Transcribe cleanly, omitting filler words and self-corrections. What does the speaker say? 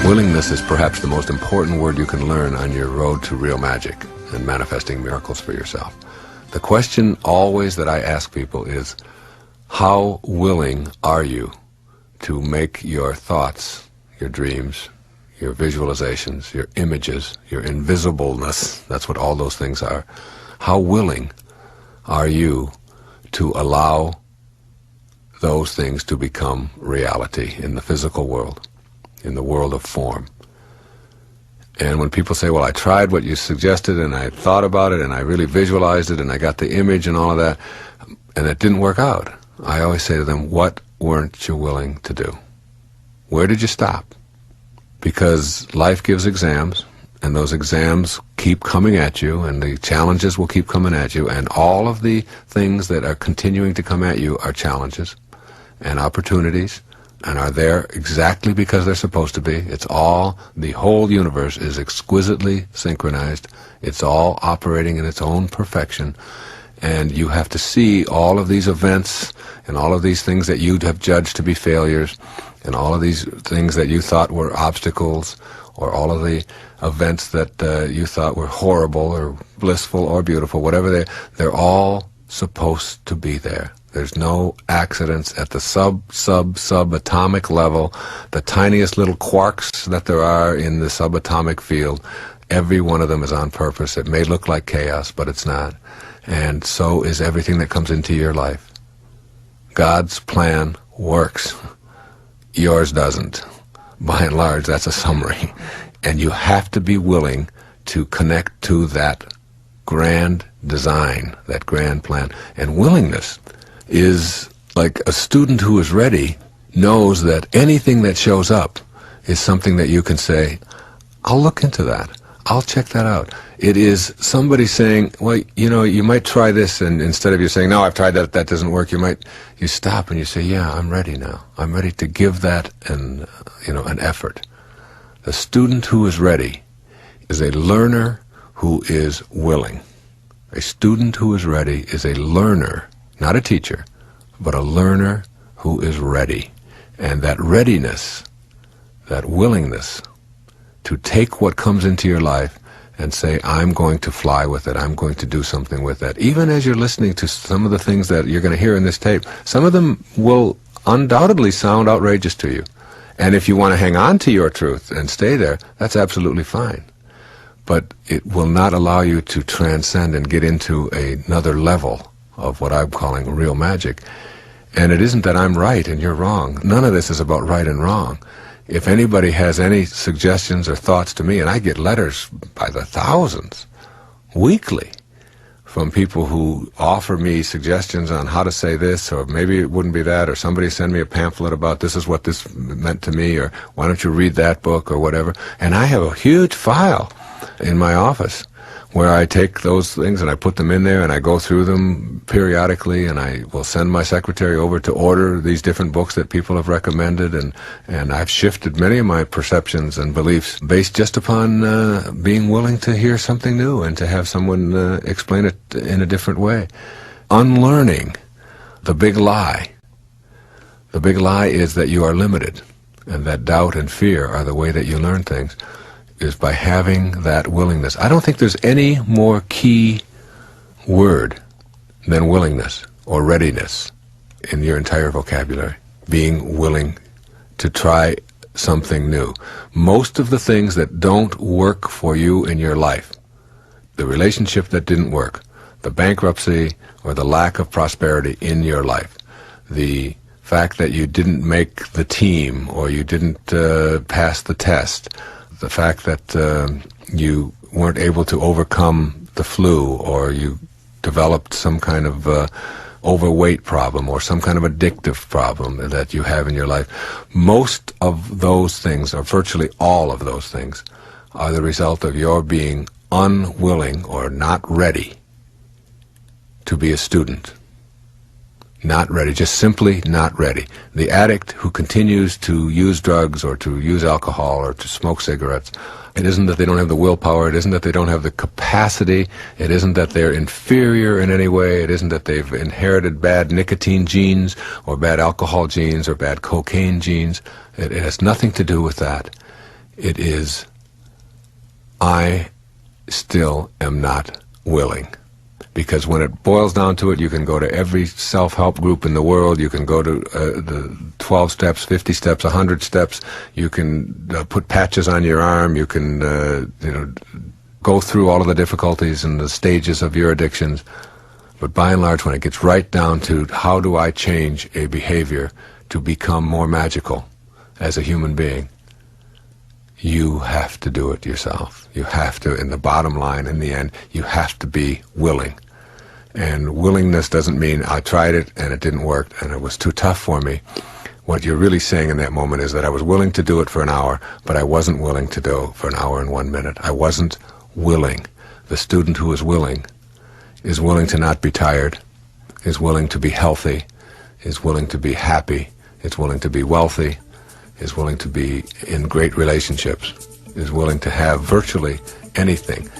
Willingness is perhaps the most important word you can learn on your road to real magic and manifesting miracles for yourself. The question always that I ask people is, how willing are you to make your thoughts, your dreams, your visualizations, your images, your invisibleness, that's what all those things are, how willing are you to allow those things to become reality in the physical world, in the world of form? And when people say, well, I tried what you suggested and I thought about it and I really visualized it and I got the image and all of that, and it didn't work out, I always say to them, what weren't you willing to do? Where did you stop? Because life gives exams, and those exams keep coming at you, and the challenges will keep coming at you, and all of the things that are continuing to come at you are challenges and opportunities, and are there exactly because they're supposed to be. It's all, the whole universe is exquisitely synchronized. It's all operating in its own perfection. And you have to see all of these events and all of these things that you'd have judged to be failures and all of these things that you thought were obstacles, or all of the events that you thought were horrible or blissful or beautiful, whatever they're all supposed to be there. There's no accidents at the subatomic level, the tiniest little quarks that there are in the subatomic field. Every one of them is on purpose. It may look like chaos, but it's not. And so is everything that comes into your life. God's plan works. Yours doesn't. By and large, that's a summary. And you have to be willing to connect to that grand design, that grand plan. And willingness is like a student who is ready knows that anything that shows up is something that you can say, I'll look into that. I'll check that out. It is somebody saying, well, you know, you might try this, and instead of you saying, no, I've tried that, that doesn't work, you stop and you say, yeah, I'm ready now. I'm ready to give that an effort. The student who is ready is a learner who is willing. A student who is ready is a learner, not a teacher, but a learner who is ready. And that readiness, that willingness to take what comes into your life and say, I'm going to fly with it, I'm going to do something with that. Even as you're listening to some of the things that you're going to hear in this tape, some of them will undoubtedly sound outrageous to you. And if you want to hang on to your truth and stay there, that's absolutely fine. But it will not allow you to transcend and get into another level of what I'm calling real magic. And it isn't that I'm right and you're wrong. None of this is about right and wrong. If anybody has any suggestions or thoughts to me, and I get letters by the thousands weekly from people who offer me suggestions on how to say this, or maybe it wouldn't be that, or somebody send me a pamphlet about this is what this meant to me, or why don't you read that book, or whatever. And I have a huge file in my office where I take those things and I put them in there and I go through them periodically, and I will send my secretary over to order these different books that people have recommended, and I've shifted many of my perceptions and beliefs based just upon being willing to hear something new and to have someone explain it in a different way. Unlearning the big lie. The big lie is that you are limited, and that doubt and fear are the way that you learn things, is by having that willingness. I don't think there's any more key word than willingness or readiness in your entire vocabulary. Being willing to try something new. Most of the things that don't work for you in your life, the relationship that didn't work, the bankruptcy or the lack of prosperity in your life, the fact that you didn't make the team or you didn't pass the test, the fact that you weren't able to overcome the flu, or you developed some kind of overweight problem or some kind of addictive problem that you have in your life. Most of those things, or virtually all of those things, are the result of your being unwilling or not ready to be a student. Not ready, just simply not ready. The addict who continues to use drugs or to use alcohol or to smoke cigarettes, it isn't that they don't have the willpower, it isn't that they don't have the capacity, it isn't that they're inferior in any way, it isn't that they've inherited bad nicotine genes or bad alcohol genes or bad cocaine genes. It has nothing to do with that. It is, I still am not willing. Because when it boils down to it, you can go to every self-help group in the world, you can go to the 12 steps, 50 steps, 100 steps, you can put patches on your arm, you can go through all of the difficulties and the stages of your addictions. But by and large, when it gets right down to how do I change a behavior to become more magical as a human being, you have to do it yourself. You have to, in the bottom line, in the end, you have to be willing. And willingness doesn't mean I tried it and it didn't work and it was too tough for me. What you're really saying in that moment is that I was willing to do it for an hour, but I wasn't willing to do it for an hour and 1 minute. I wasn't willing. The student who is willing to not be tired, is willing to be healthy, is willing to be happy, is willing to be wealthy, is willing to be in great relationships, is willing to have virtually anything.